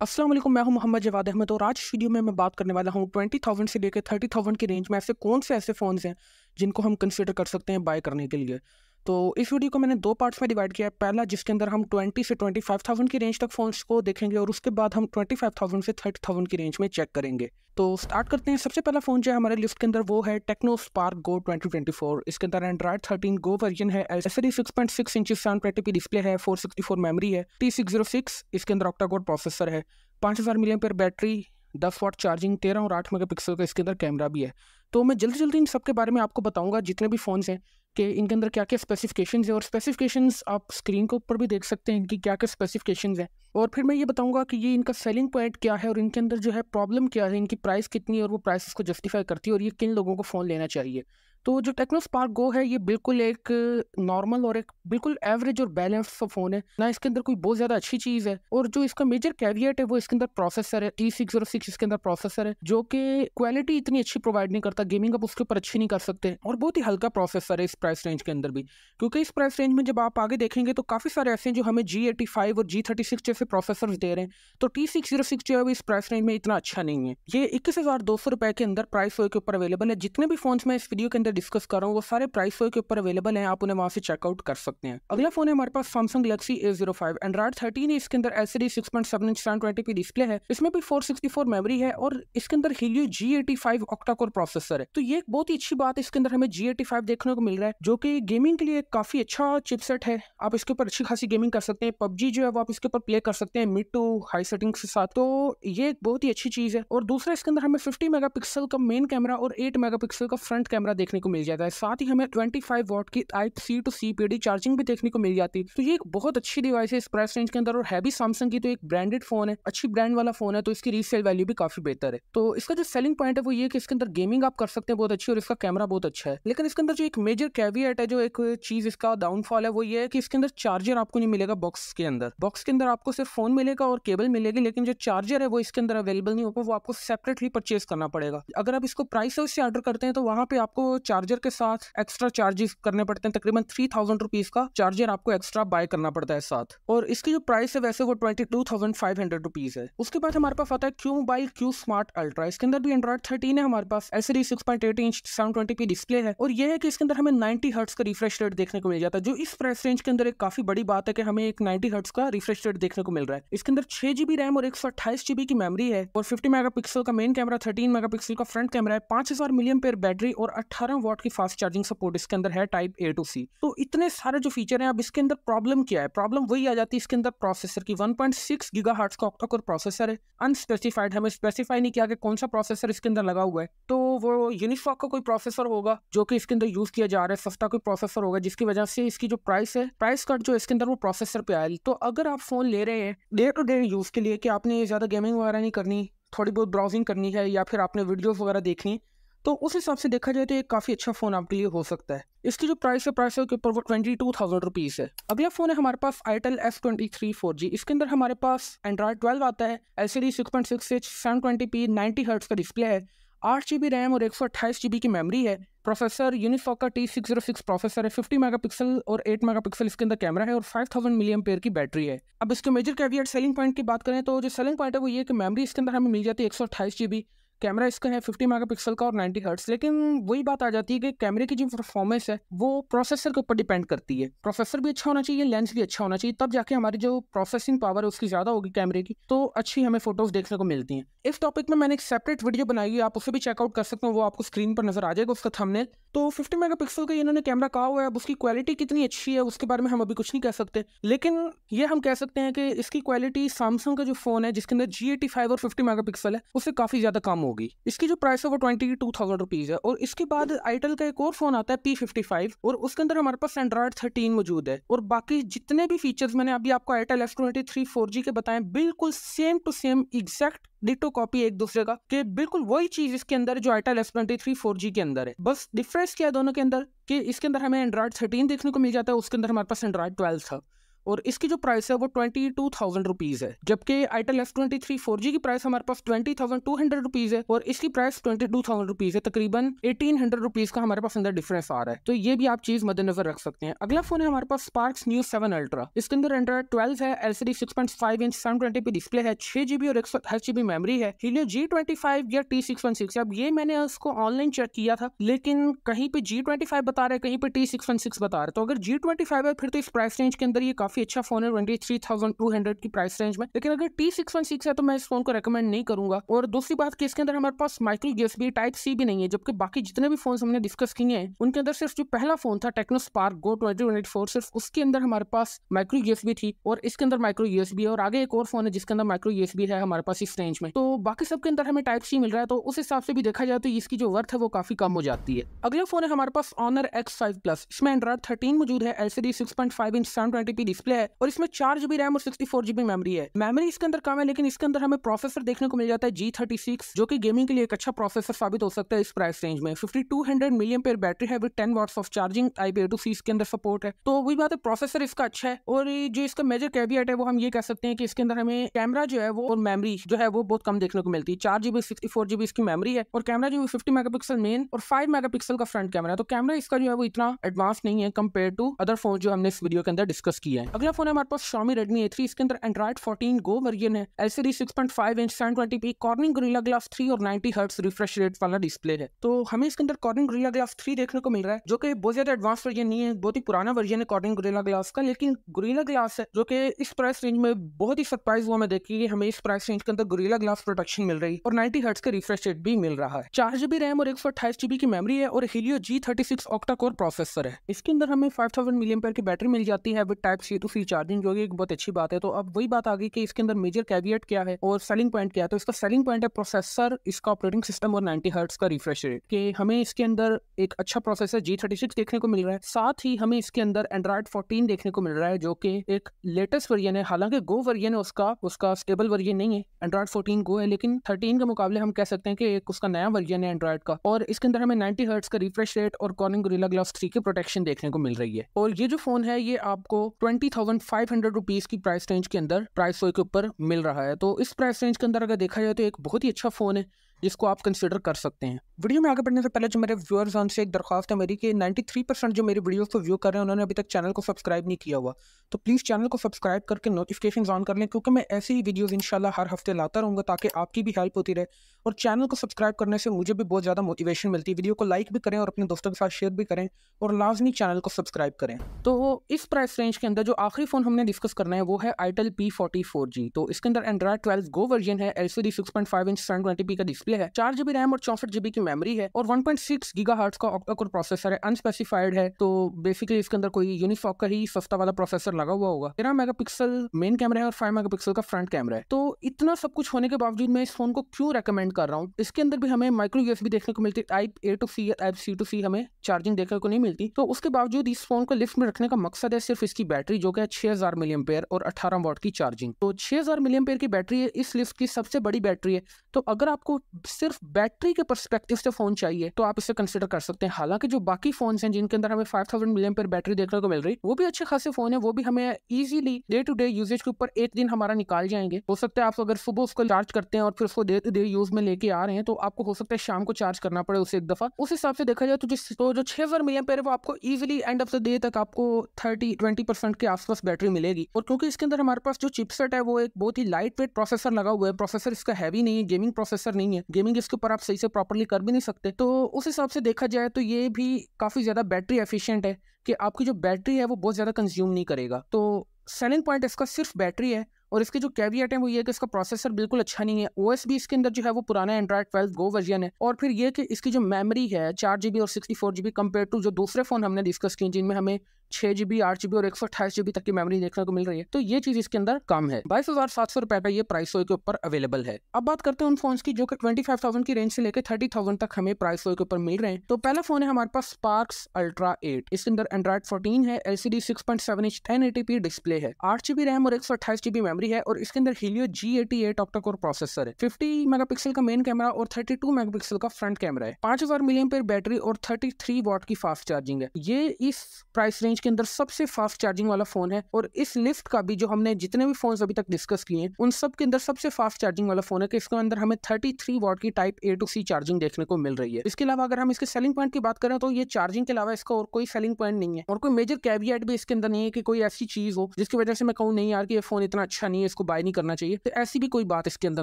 अस्सलाम वालेकुम, मैं हूं मोहम्मद जवाद अहमद और आज इस वीडियो में मैं बात करने वाला हूं 20,000 से लेकर 30,000 की रेंज में ऐसे कौन से ऐसे फ़ोन्स हैं जिनको हम कंसिडर कर सकते हैं बाय करने के लिए। तो इस वीडियो को मैंने दो पार्ट्स में डिवाइड किया है। पहला जिसके अंदर हम 20 से 25,000 की रेंज तक फ़ोन्स को देखेंगे और उसके बाद हम 25,000 से 30,000 की रेंज में चेक करेंगे। तो स्टार्ट करते हैं। सबसे पहला फ़ोन जो है हमारे लिस्ट के अंदर वो है टेक्नो स्पार्क गो 2024। इसके अंदर एंड्रॉइड 13 गो वर्जन है, एलसीडी 6.6 इंच 720p डिस्प्ले है, 464 मेमोरी है, T606 इसके अंदर ऑक्टा कोर प्रोसेसर है, 5000 mAh बैटरी, 10 वाट चार्जिंग, 13 और 8 मेगापिक्सल का इसके अंदर कैमरा भी है। तो मैं जल्दी जल्दी इन सब के बारे में आपको बताऊंगा जितने भी फ़ोन्स हैं कि इनके अंदर क्या क्या स्पेसिफिकेशंस है, और स्पेसिफिकेशंस आप स्क्रीन के ऊपर भी देख सकते हैं कि क्या क्या स्पेसिफिकेशंस हैं। और फिर मैं ये बताऊंगा कि ये इनका सेलिंग पॉइंट क्या है और इनके अंदर जो है प्रॉब्लम क्या है, इनकी प्राइस कितनी है और वो प्राइस को जस्टिफाई करती है और ये किन लोगों को फ़ोन लेना चाहिए। तो जो टेक्नो स्पार्क गो है ये बिल्कुल एक नॉर्मल और एक बिल्कुल एवरेज और बैलेंस सा फ़ोन है ना। इसके अंदर कोई बहुत ज़्यादा अच्छी चीज़ है, और जो इसका मेजर कैविएट है वो इसके अंदर प्रोसेसर है। T606 इसके अंदर प्रोसेसर है जो कि क्वालिटी इतनी अच्छी प्रोवाइड नहीं करता, गेमिंग आप उसके ऊपर अच्छी नहीं कर सकते, और बहुत ही हल्का प्रोसेसर है इस प्राइस रेंज के अंदर भी। क्योंकि इस प्राइस रेंज में जब आप आगे देखेंगे तो काफ़ी सारे ऐसे हैं जो हमें G85 और G36 जैसे प्रोसेसर दे रहे हैं, तो T606 जो है वो इस प्राइस रेंज में इतना अच्छा नहीं है। ये 21,200 रुपए के अंदर प्राइस के ऊपर अवेलेबल है। जितने भी फोन्स मैं इस वीडियो के अंदर डिस्कस कर रहा हूँ वो सारे प्राइस के ऊपर अवेलेबल हैं, आप उन्हें वहां से चेकआउट कर सकते हैं। अगला फोन है हमारे पास सैमसंग गैलेक्सी A05, एंड्रॉइड 13 है, इसके अंदर एलसीडी 6.7 इंच 720p डिस्प्ले है, इसमें भी 464 मेमोरी है और इसके अंदर Helio G85 octa core processor है। तो ये एक बहुत ही अच्छी बात है, इसके अंदर हमें G85 देखने को मिल रहा है जो कि गेमिंग के लिए काफी अच्छा चिपसेट है। आप इसके ऊपर अच्छी खासी गेमिंग कर सकते हैं, पबजी जो है वो आप इसके ऊपर प्ले कर सकते हैं मिड टू हाई सेटिंग्स के साथ, तो ये एक बहुत ही अच्छी चीज है। और दूसरा इसके अंदर हमें 50 मेगापिक्सल का मेन कैमरा और 8 मेगापिक्सल का फ्रंट कैमरा देखने को मिल जाता है। साथ ही हमें 25 वॉट की Type-C to C PD charging भी देखने को मिल जाती है। तो ये एक बहुत अच्छी डिवाइस है इस प्राइस रेंज के अंदर, और है भी सैमसंग की, तो एक ब्रांडेड फोन है, अच्छी ब्रांड वाला फोन है, तो इसकी रीसेल वैल्यू भी काफी बेहतर है। तो इसका जो सेलिंग पॉइंट है वो ये कि इसके अंदर गेमिंग आप कर सकते हैं बहुत अच्छी, और इसका कैमरा बहुत अच्छा है। लेकिन इसके अंदर जो एक मेजर कैविएट है, जो एक चीज इसका डाउनफॉल है, वो ये है कि इसके अंदर चार्जर आपको नहीं मिलेगा बॉक्स के अंदर। बॉक्स के अंदर आपको सिर्फ फोन मिलेगा और केबल मिलेगी, लेकिन जो चार्जर है वो इसके अंदर अवेलेबल नहीं होगा, वो आपको सेपरेटली परचेज करना पड़ेगा। अगर आप इसको प्राइस हाउस से ऑर्डर करते हैं तो वहां पे आपको चार्जर के साथ एक्स्ट्रा चार्जेस करने पड़ते हैं, तकरीबन 3000 रुपीज का चार्जर आपको एक्स्ट्रा बाय करना पड़ता है साथ, और इसकी जो प्राइस है वैसे वो 22,500 रुपीज है। उसके बाद हमारे पास आता है Q mobile Q smart ultra, इसके अंदर भी एंड्रॉइड 13 है हमारे पास, एलसीडी 6.8 इंच 720p डिस्प्ले है, और ये है कि इसके अंदर हमें 90 हर्ट्ज का रिफ्रेश रेट देखने को मिल जाता है, जो इस प्राइस रेंज के अंदर एक काफी बड़ी बात है कि हमें एक 90 हर्ट्ज का रिफ्रेश रेट देखने को मिल रहा है। इसके अंदर 6GB रैम और 128GB की मेमोरी है, और 50 मेगापिक्सल का मेन कैमरा, 13 मेगापिक्सल का फ्रंट कैमरा है, 5000 mAh बैटरी और 18 वाट की फास्ट चार्जिंग सपोर्ट इसके अंदर है Type-A to C। तो इतने सारे जो फीचर हैं, अब इसके अंदर प्रॉब्लम क्या है? प्रॉब्लम वही आ जाती है इसके अंदर प्रोसेसर की। 1.6 गीगाहर्ट्ज का ऑक्टा कोर प्रोसेसर है, अनस्पेसिफाइड, हमें स्पेसिफाई नहीं किया कि कौन सा प्रोसेसर इसके अंदर लगा हुआ है। तो वो यूनिसॉक का कोई प्रोसेसर होगा जो कि इसके अंदर यूज किया जा रहा है, सस्ता कोई प्रोसेसर होगा, जिसकी वजह से इसकी जो प्राइस है, प्राइस कट जो इसके अंदर वो प्रोसेसर पे आया। तो अगर आप फोन ले रहे हैं डे टू डे यूज के लिए कि आपने ज्यादा गेमिंग वगैरह नहीं करनी, थोड़ी बहुत ब्राउजिंग करनी है या फिर आपने वीडियोस वगैरह देखनी, तो उस हिसाब से देखा जाए तो एक काफी अच्छा फोन आपके लिए हो सकता है। इसकी जो प्राइस है के ऊपर वो 22,000 रुपीज है। अगला फोन है हमारे पास Itel S23 4G, इसके अंदर हमारे पास एंड्रॉइड 12 आता है, एलसीडी 6.6 इंच 720p 90 हर्ट्ज का डिस्प्ले है, 8GB रैम और 128GB की मेमोरी है, प्रोसेसर यूनिसॉक का T606 प्रोसेसर है, 50 मेगापिक्सल और 8 मेगापिक्सल इसके अंदर कैमरा है, और 5000 mAh की बैटरी है। अब इसके मेजर कैविएट सेलिंग पॉइंट की बात करें तो जो सेलिंग पॉइंट है वो ये कि मेमोरी इसके अंदर हमें मिल जाती है 128GB, कैमरा इसका है 50 मेगापिक्सल का और 90 हर्ट्ज। लेकिन वही बात आ जाती है कि कैमरे की जो परफॉर्मेंस है वो प्रोसेसर के ऊपर डिपेंड करती है। प्रोसेसर भी अच्छा होना चाहिए, लेंस भी अच्छा होना चाहिए, तब जाके हमारी जो प्रोसेसिंग पावर है उसकी ज्यादा होगी कैमरे की, तो अच्छी हमें फोटोज देखने को मिलती हैं। इस टॉपिक में मैंने एक सेपरेट वीडियो बनाई है, आप उसे भी चेकआउट कर सकते हो, वो आपको स्क्रीन पर नजर आ जाएगा उसका थंबनेल। तो 50 मेगापिक्सल का इन्होंने कैमरा कहा हुआ है, अब उसकी क्वालिटी कितनी अच्छी है उसके बारे में हम अभी कुछ नहीं कह सकते, लेकिन ये हम कह सकते हैं कि इसकी क्वालिटी सैमसंग का जो फोन है जिसके अंदर G85 और 50 मेगापिक्सल है उससे काफी ज्यादा कम होगी। इसकी जो प्राइस है वो 22,000 रुपीज है। और इसके बाद आइटल का एक और फोन आता है P55, और उसके अंदर हमारे पास एंड्रॉइड 13 मौजूद है, और बाकी जितने भी फीचर्स मैंने अभी आपको Itel S23 4G के बताएं बिल्कुल same to same exact ditto copy एक दूसरे का, कि बिल्कुल वही चीज इसके अंदर जो Itel S23 4G के अंदर है। बस डिफरेंस क्या है दोनों के अंदर कि इसके अंदर हमें एंड्रॉइड 13 देखने को मिल जाता है, उसके अंदर हमारे पास एंड्रॉइड 12 था। और इसकी जो प्राइस है वो 22,000 रुपीज़ है, जबकि आईटेल F23 4G की प्राइस हमारे पास 20,200 रुपीज़ है और इसकी प्राइस 22,000 रुपीज़ है। तकरीबन 1,800 रुपीज़ का हमारे पास अंदर डिफरेंस आ रहा है, तो ये भी आप चीज़ मद्देनजर रख सकते हैं। अगला फोन है हमारे पास Sparks Neo 7 Ultra। इसके अंदर एंड्रॉइड 12 है, LCD 6.5 इंच 720p डिस्प्ले है, 6GB और 128GB मेमोरी है, Helio G25 या T616। अब ये मैंने उसको ऑनलाइन चेक किया था, लेकिन कहीं पे G25 बता रहा है, कहीं पे T616 बता रहा है। तो अगर G25 है फिर तो इस प्राइस रेंज के अंदर ये काफी अच्छा फोन है 23,200 की प्राइस रेंज में, लेकिन अगर T616 है तो मैं इस फोन को रेकमेंड नहीं करूंगा। और दूसरी बात कि इसके अंदर हमारे पास माइक्रो USB Type-C भी नहीं है, जबकि बाकी जितने भी फोन हमने डिस्कस किए हैं उनके अंदर सिर्फ जो पहला फोन था टेक्नो स्पार्क गो 2024 सिर्फ उसके अंदर हमारे पास माइक्रो USB थी और इसके अंदर माइक्रो USB है, और आगे एक और फोन है जिसके अंदर माइक्रो USB है हमारे पास इस रेंज में। तो बाकी सबके अंदर हमें Type-C मिल रहा है, तो उस हिसाब से भी देखा जाए तो इसकी जो वर्थ है वो काफी कम हो जाती है। अगला फोन है हमारे पास Honor X5 Plus। इसमें एंड्रॉइड 13 मौजूद है, LCD 6.5 इंच 720p डिस्प्ले है और इसमें 4GB रैम और 64GB मेमोरी है। मेमोरी इसके अंदर कम है, लेकिन इसके अंदर हमें प्रोसेसर देखने को मिल जाता है G36, जो कि गेमिंग के लिए एक अच्छा प्रोसेसर साबित हो सकता है इस प्राइस रेंज में। 5200 mAh बैटरी है with 10 watts of charging, Type A to C इसके अंदर सपोर्ट है। तो वही बात है, प्रोसेसर इसका अच्छा है। और जो इसका मेजर कैविएट है वो हम ये कह सकते हैं कि इसके अंदर हमें कैमरा जो है वो और मेमोरी जो है वो बहुत कम देखने को मिलती है। 4GB 64GB इसकी मेमोरी है और कैमरा जो 50 मेगापिक्सल मेन और 5 मेगापिक्सल का फ्रंट कैमरा है। तो कैमरा इसका जो है वो इतना एडवांस नहीं है कंपेयर टू अदर फोन जो हमने इस वीडियो के अंदर डिस्कस किया है। अगला फोन है हमारे पास Xiaomi Redmi A3। इसके अंदर एंड्रॉइड 14 Go वर्जन है, LCD 6.5 inch 720p Corning Gorilla Glass 3 और 90 हर्ट्ज रिफ्रेश रेट वाला डिस्प्ले है। तो हमें इसके अंदर Corning Gorilla Glass 3 देखने को मिल रहा है, जो कि बहुत ज्यादा एडवांस वर्जन नहीं है, बहुत ही पुराना वर्जन है Corning Gorilla Glass का, लेकिन Gorilla Glass है जो कि इस प्राइस रेंज में बहुत ही सरप्राइज हुआ मैं देखी कि हमें इस प्राइस रेंज के अंदर Gorilla Glass प्रोटेक्शन मिल रही है और 90 हर्ट्ज का रिफ्रेश रेट भी मिल रहा है। 4GB रैम और 128GB की मेमोरी है और Helio G36 octa core processor है। इसके अंदर हमें 5000 mAh की बैटरी मिल जाती है with Type-C to C charging, जो कि एक बहुत अच्छी बात है। तो अब वही बात आ गई कि इसके अंदर मेजर कैविएट क्या है और सेलिंग पॉइंट क्या है। तो इसका सेलिंग पॉइंट है प्रोसेसर, इसका ऑपरेटिंग सिस्टम और 90 हर्ट्ज का रिफ्रेश रेट, कि हमें इसके अंदर एक अच्छा प्रोसेसर G36 देखने को मिल रहा है। साथ ही हमें इसके अंदर एंड्रॉइड 14 देखने को मिल रहा है, जो कि एक लेटेस्ट वर्जन है। हालांकि गो वर्जन है उसका स्टेबल वर्जन नहीं है, एंड्रॉइड 14 गो है, लेकिन 13 के मुकाबले हम कह सकते हैं कि एक उसका नया वर्जन है एंड्रॉइड का। और इसके अंदर हमें 90 हर्ट्ज का रिफ्रेश रेट और Corning Gorilla Glass 3 की प्रोटेक्शन देखने को मिल रही है। और ये जो फोन है ये आपको 20,500 रुपीज की प्राइस रेंज के अंदर प्राइस के ऊपर मिल रहा है। तो इस प्राइस रेंज के अंदर अगर देखा जाए तो एक बहुत ही अच्छा फोन है जिसको आप कंसिडर कर सकते हैं। वीडियो में आगे बढ़ने से पहले जो मेरे व्यूअर्स हैं उनसे एक दरख्वास्त है मेरी कि 93% जो मेरी वीडियोस को व्यू कर रहे हैं उन्होंने अभी तक चैनल को सब्सक्राइब नहीं किया हुआ, तो प्लीज़ चैनल को सब्सक्राइब करके नोटिफिकेशंस ऑन कर लें, क्योंकि मैं ऐसी ही वीडियोस इंशाल्लाह हर हफ्ते लाता रहूँगा ताकि आपकी भी हेल्प होती रहे। और चैनल को सब्सक्राइब करने से मुझे भी बहुत ज़्यादा मोटिवेशन मिलती है। वीडियो को लाइक भी करें और अपने दोस्तों के साथ शेयर भी करें और लाजमी चैनल को सब्सक्राइब करें। तो इस प्राइस रेंज के अंदर जो आखिरी फ़ोन हमने डिस्कस करना है वो है आईटेल P40 4G। तो इसके अंदर एंड्रॉइड 12 गो वर्जन है, LCD 6.5 इंच 720p का डिस्प्ले है, 4GB रैम और 64GB की मेमोरी है और 1.6 गीगाहर्ट्ज का ऑक्टा कोर प्रोसेसर है, अनस्पेसिफाइड है। तो बेसिकली इसके अंदर कोई यूनिसॉक का ही सस्ता वाला प्रोसेसर लगा हुआ होगा। 13 मेगापिक्सल मेन कैमरा है और 5 मेगापिक्सल का फ्रंट कैमरा है। तो इतना सब कुछ होने के बावजूद मैं इस फोन को क्यों रेकमेंड कर रहा हूँ, इसके अंदर भी हमें माइक्रो USB देखने को मिलती है, Type A to C या Type C to C हमें चार्जिंग देखने को नहीं मिलती। तो उसके बावजूद इस फोन को लिफ्ट में रखने का मकसद है सिर्फ इसकी बैटरी, जो कि 6000 mAh और 18 वाट की चार्जिंग। तो 6000 mAh की बैटरी है, इस लिफ्ट की सबसे बड़ी बैटरी है। तो अगर आपको सिर्फ बैटरी के पर्सपेक्टिव से फोन चाहिए तो आप इसे कंसिडर कर सकते हैं। हालांकि जो बाकी फोन हैं जिनके अंदर हमें 5000 mAh बैटरी देखने को मिल रही, वो भी अच्छे खासे फोन है, वो भी हमें easily day to day usages के ऊपर एक दिन हमारा निकाल जाएंगे। हो सकता है आप अगर सुबह उसको चार्ज करते हैं और फिर उसको डे टू डे यूज में लेके आ रहे हैं तो आपको हो सकता है शाम को चार्ज करना पड़े उसे एक दफा। उस हिसाब से देखा जाए तो जो 6000 mAh है वो आपको easily end of the day तक आपको 30-20% के आसपास बैटरी मिलेगी। और क्योंकि इसके अंदर हमारे पास जो चिपसेट है वो एक बहुत ही लाइट वेट प्रोसेसर लगा हुआ है, प्रोसेसर इसका हैवी नहीं है, गेमिंग प्रोसेसर नहीं है, गेमिंग इसके ऊपर आप सही से प्रॉपर्ली कर भी नहीं सकते। तो उस हिसाब से देखा जाए तो ये भी काफी ज्यादा बैटरी एफिशिएंट है कि आपकी जो बैटरी है वो बहुत ज्यादा कंज्यूम नहीं करेगा। तो सेलिंग पॉइंट इसका सिर्फ बैटरी है। और इसके जो कैविएट है वो ये कि इसका प्रोसेसर बिल्कुल अच्छा नहीं है, OS भी इसके अंदर जो है वो पुराना एंड्रॉइड 12 गो वर्जन है। और फिर ये कि इसकी जो मेमोरी है 4GB और 64GB कंपेयर टू जो दूसरे फोन हमने डिस्कस किए जिनमें हमें 6GB 8GB और 128GB तक की मेमोरी देखने को मिल रही है, तो ये चीज इसके अंदर कम है। 22,700 रुपए का ये प्राइस के ऊपर अवेलेबल है। अब बात करते हैं उन फोन की जो कि 25,000 की रेंज से लेकर 30,000 तक हमें प्राइस के ऊपर मिल रहे हैं। तो पहला फोन है हमारे पास Sparks Ultra 8। इसके अंदर एंड्रॉइड 14 है, LCD 6.7 इंच 1080p डिस्प्ले है, 8GB रैम और 128GB मेमोरी मेमोरी है और इसके अंदर Helio G88 octa core processor है। 50 मेगापिक्सल का मेन कैमरा और 32 मेगापिक्सल का फ्रंट कैमरा है। 5000 mAh बैटरी और 33 वॉट की फास्ट चार्जिंग है। ये इस प्राइस रेंज के अंदर सबसे फास्ट चार्जिंग वाला फोन है और इस लिस्ट का भी जो हमने जितने भी फोन अभी तक डिस्कस किए हैं उन सब के अंदर सबसे फास्ट चार्जिंग वाला फोन है कि इसके अंदर हमें 33 वॉट की type A to C charging देखने को मिल रही है। इसके अलावा अगर हम इसके सेलिंग पॉइंट की बात करें तो ये चार्जिंग के अलावा इसका और कोई सेलिंग पॉइंट नहीं है और कोई मेजर कैविएट भी इसके अंदर नहीं है कि कोई ऐसी चीज हो जिसकी वजह से मैं कहूँ नहीं यार कि ये फोन इतना अच्छा नहीं है, इसको बाय नहीं करना चाहिए, तो ऐसी भी कोई बात इसके अंदर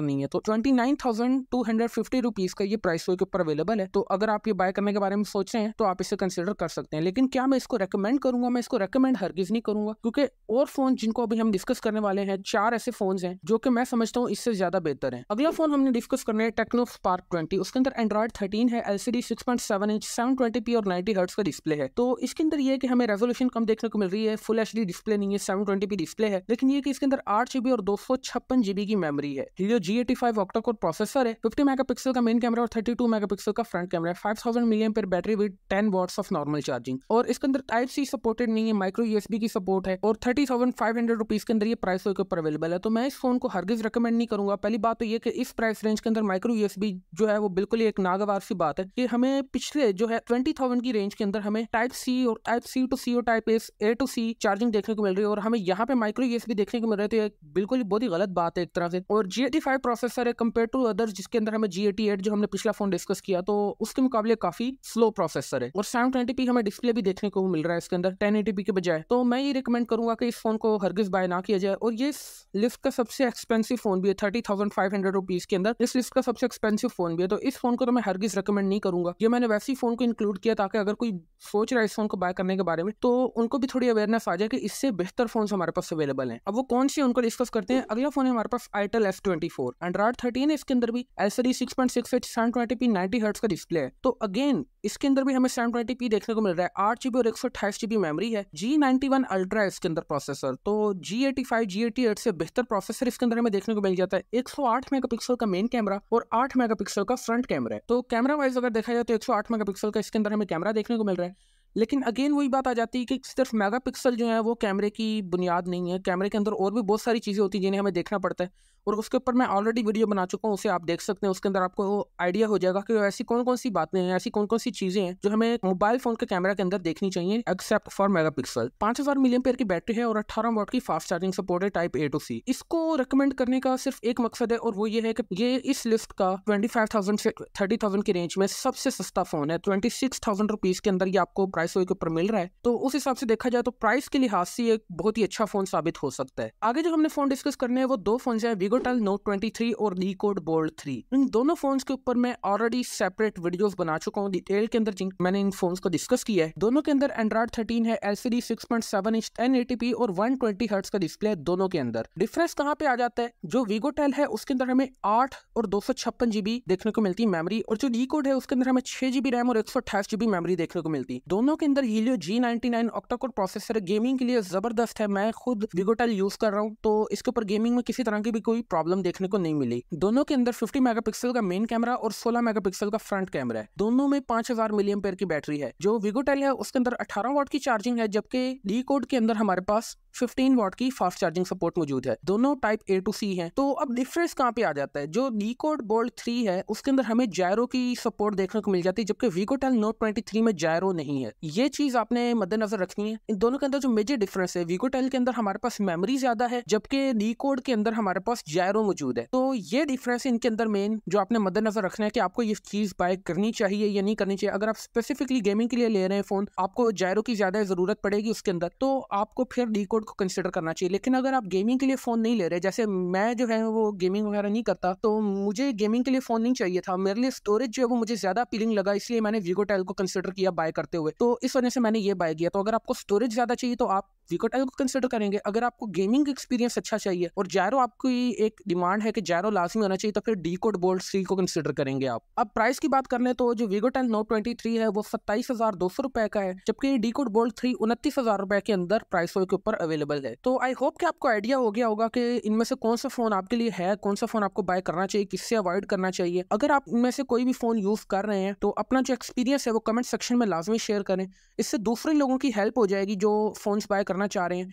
नहीं है। तो 29,250 रुपीज का ये प्राइस के ऊपर अवेलेबल है। तो अगर आप ये बाय करने के बारे में सोच रहे हैं तो आप इसे कंसिडर कर सकते हैं। लेकिन क्या मैं इसको रेकमेंड करूंगा? मैं इसको रेकमेंड हरगिज नहीं करूंगा, क्योंकि और फोन जिनको अभी हम डिस्कस करने वाले हैं 4 ऐसे फोन हैं जो कि मैं समझता हूँ इससे ज्यादा बेहतर है। अगला फोन हमने डिस्कस करना है टेक्नो स्पार्क 20। उसके अंदर एंड्रॉइड 13 है, LCD 6.7 इंच 720p और 90 हर्ट्ज का डिस्प्ले है। तो इसके अंदर ये है कि हमें रेजोल्यूशन कम देखने को मिल रही है, फुल HD डिस्प्ले नहीं है, 720p डिस्प्ले है, लेकिन ये कि इसके अंदर 8GB और 256GB की मेमोरी है। Helio G85 octa core processor है, 50 मेगापिक्सल का मेन कैमरा और 32 मेगापिक्सल का फ्रंट कैमरा है, 5000 mAh battery with 10 watts of normal charging और इसके अंदर टाइप C सपोर्टेड नहीं है, माइक्रो USB की सपोर्ट है और 30,500 रुपीज के अंदर ये प्राइस के ऊपर अवेलेबल है। तो मैं इस फोन को हरगिज रिकमेंड नहीं करूंगा। पहली बात तो ये कि इस प्राइस रेंज के अंदर माइक्रो USB जो है वो बिल्कुल एक नागवार सी बात है कि हमें पिछले जो है 20,000 की रेंज के अंदर हमें टाइप C और टाइप C to C और type A to C charging देखने को मिल रही है और हमें यहाँ पे माइक्रो USB देखने को मिल रही है। तो बिल्कुल बहुत ही गलत बात है एक तरह से। और G85 प्रोसेसर है कंपेयर टू अदर्स, जिसके अंदर हमें G88 जो हमने पिछला फोन डिस्कस किया तो उसके मुकाबले काफी स्लो प्रोसेसर है और 720p हमें डिस्प्ले भी देखने को मिल रहा है इसके अंदर 1080p के बजाय। तो मैं ये रिकमेंड करूंगा कि इस फोन को हरगिज बाय ना किया जाए। और ये लिस्ट का सबसे एक्सपेंसिव फोन भी है, 30,500 रुपीज के अंदर इस लिस्ट का सबसे एक्सपेंसिव फोन भी है। तो इस फोन को तो मैं हरगिज रिकमेंड नहीं करूंगा। ये मैंने वैसे ही फोन को इंक्लूड किया ताकि अगर कोई सोच रहा है इस फोन को बाय करने के बारे में तो उनको भी थोड़ी अवेयरनेस आ जाए कि इससे बेहतर फोन हमारे पास अवेलेबल हैं। अब वो कौन सी उनको डिस्कस करते हैं। अगला फोन है हमारे पास Itel S24, एंड्रॉइड 13 है, इसके अंदर भी LCD 6.6 इंच 720p 90 हर्ट्ज का डिस्प्ले है। तो अगेन इसके अंदर भी हमें 720p देखने को मिल रहा है, 8GB और 128GB मेमोरी है, G91 अल्ट्रा है इसके अंदर प्रोसेसर। तो G85 G88 से बेहतर प्रोसेसर इसके अंदर हमें देखने को मिल जाता है। 108 मेगापिक्सल का मेन कैमरा और 8 मेगापिक्सल का फ्रंट कैमरा है। तो कैमरा वाइज अगर देखा जाए तो 108 मेगापिक्सल का इसके अंदर हमें कैमरा देखने को मिल रहा है। लेकिन अगेन वही बात आ जाती है कि सिर्फ मेगापिक्सल जो है वो कैमरे की बुनियाद नहीं है। कैमरे के अंदर और भी बहुत सारी चीज़ें होती हैं जिन्हें हमें देखना पड़ता है और उसके ऊपर मैं ऑलरेडी वीडियो बना चुका हूँ, उसे आप देख सकते हैं। उसके अंदर आपको आइडिया हो जाएगा कि ऐसी कौन कौन सी बातें हैं, ऐसी कौन कौन सी चीज़ें हैं जो हमें मोबाइल फोन के कैमरा के अंदर देखनी चाहिए एक्सेप्ट फॉर मेगापिक्सल। 5000 mAh की बैटरी है और 18 वॉट की फास्ट चार्जिंग सपोर्ट है टाइप A to C। इसको रिकमेंड करने का सिर्फ एक मकसद है और वो ये है कि ये इस लिस्ट का 25,000 से 30,000 की रेंज में सबसे सस्ता फोन है। 26,000 रुपीज के अंदर ये आपको प्राइस के ऊपर मिल रहा है। तो उस हिसाब से देखा जाए तो प्राइस के लिहाज से एक बहुत ही अच्छा फोन साबित हो सकता है। आगे जो हमने फोन डिस्कस करने हैं वो दो फोन है, Vigotel Note 23 और Decode Bold 3। इन दोनों फोन्स के ऊपर मैं ऑलरेडी सेपरेट वीडियोस बना चुका हूँ डिटेल के अंदर, मैंने इन फोन्स को डिस्कस किया है। दोनों के अंदर एंड्रॉइड 13 है, LCD 6.7 इंच 1080p और 120 हर्ट्ज का डिस्प्ले है दोनों के अंदर। डिफरेंस कहाँ पे आ जाता है, जो Vigotel है उसके अंदर हमें 8 और 256GB देखने को मिलती है मेमोरी और जो Decode है उसके अंदर हमें 6GB रैम और 128GB मेमोरी देखने को मिलती है। दोनों के अंदर Helio G99 octa core processor gaming के लिए जबरदस्त है। मैं खुद Vigotel यूज कर रहा हूँ तो इसके ऊपर गेमिंग में किसी तरह की भी कोई प्रॉब्लम देखने को नहीं मिली। दोनों के अंदर 50 मेगापिक्सल का मेन कैमरा और 16 मेगापिक्सल का फ्रंट कैमरा है। दोनों में 5000 mAh की बैटरी है। जो Vigotel है उसके अंदर 18 वॉट की चार्जिंग है, जबकि Decode के अंदर हमारे पास 15 वॉट की फास्ट चार्जिंग सपोर्ट मौजूद है। दोनों टाइप A to C है। तो अब डिफरेंस कहाँ पे आ जाता है, जो Decode Bold 3 है उसके अंदर हमें जायरो की सपोर्ट देखने को मिल जाती है, जबकि Vigotel Note 23 में जायरो नहीं है। ये चीज आपने मद्देनजर रखनी है। इन दोनों के अंदर जो मेजर डिफरेंस है, Vigotel के अंदर हमारे पास मेमोरी ज्यादा है जबकि Decode के अंदर हमारे पास जायरो मौजूद है। तो ये डिफरेंस इनके अंदर मेन जो आपने मद्देनजर रखना है कि आपको ये चीज बाय करनी चाहिए या नहीं करनी चाहिए। अगर आप स्पेसिफिकली गेमिंग के लिए ले रहे हैं फोन, आपको जायरो की ज्यादा जरूरत पड़ेगी उसके अंदर, तो आपको फिर Decode को कंसिडर करना चाहिए। लेकिन अगर आप गेमिंग के लिए फोन नहीं ले रहे, जैसे मैं जो है वो गेमिंग वगैरह नहीं करता, तो मुझे गेमिंग के लिए फोन नहीं चाहिए था, मेरे लिए स्टोरेज जो है वो मुझे ज्यादा अपीलिंग लगा, इसलिए मैंने Vigotel को कंसिडर किया बाय करते हुए। तो इस वजह से मैंने ये बाय किया। तो अगर आपको स्टोरेज ज्यादा चाहिए तो आप Vigotel को कंसिडर करेंगे। अगर आपको गेमिंग एक्सपीरियंस अच्छा चाहिए और जायरो आपकी एक डिमांड है कि जायरो लाजमी होना चाहिए, तो फिर Decode Bold 3 को कंसिडर करेंगे आप। अब प्राइस की बात कर ले तो जो Vigotel Note 23 है वो 27,200 रुपए का है, जबकि Decode Bold 3 29,000 रुपए के अंदर प्राइस के ऊपर अवेलेबल है। तो आई होप कि आपको आइडिया हो गया होगा कि इनमें से कौन सा फोन आपके लिए है, कौन सा फोन आपको बाय करना चाहिए, किससे अवॉइड करना चाहिए। अगर आप इनमें से कोई भी फोन यूज कर रहे हैं तो अपना जो एक्सपीरियंस है वो कमेंट सेक्शन में लाजमी शेयर करें। इससे दूसरे लोगों की हेल्प हो जाएगी जो फोन्स बाय करना चाह रहे हैं।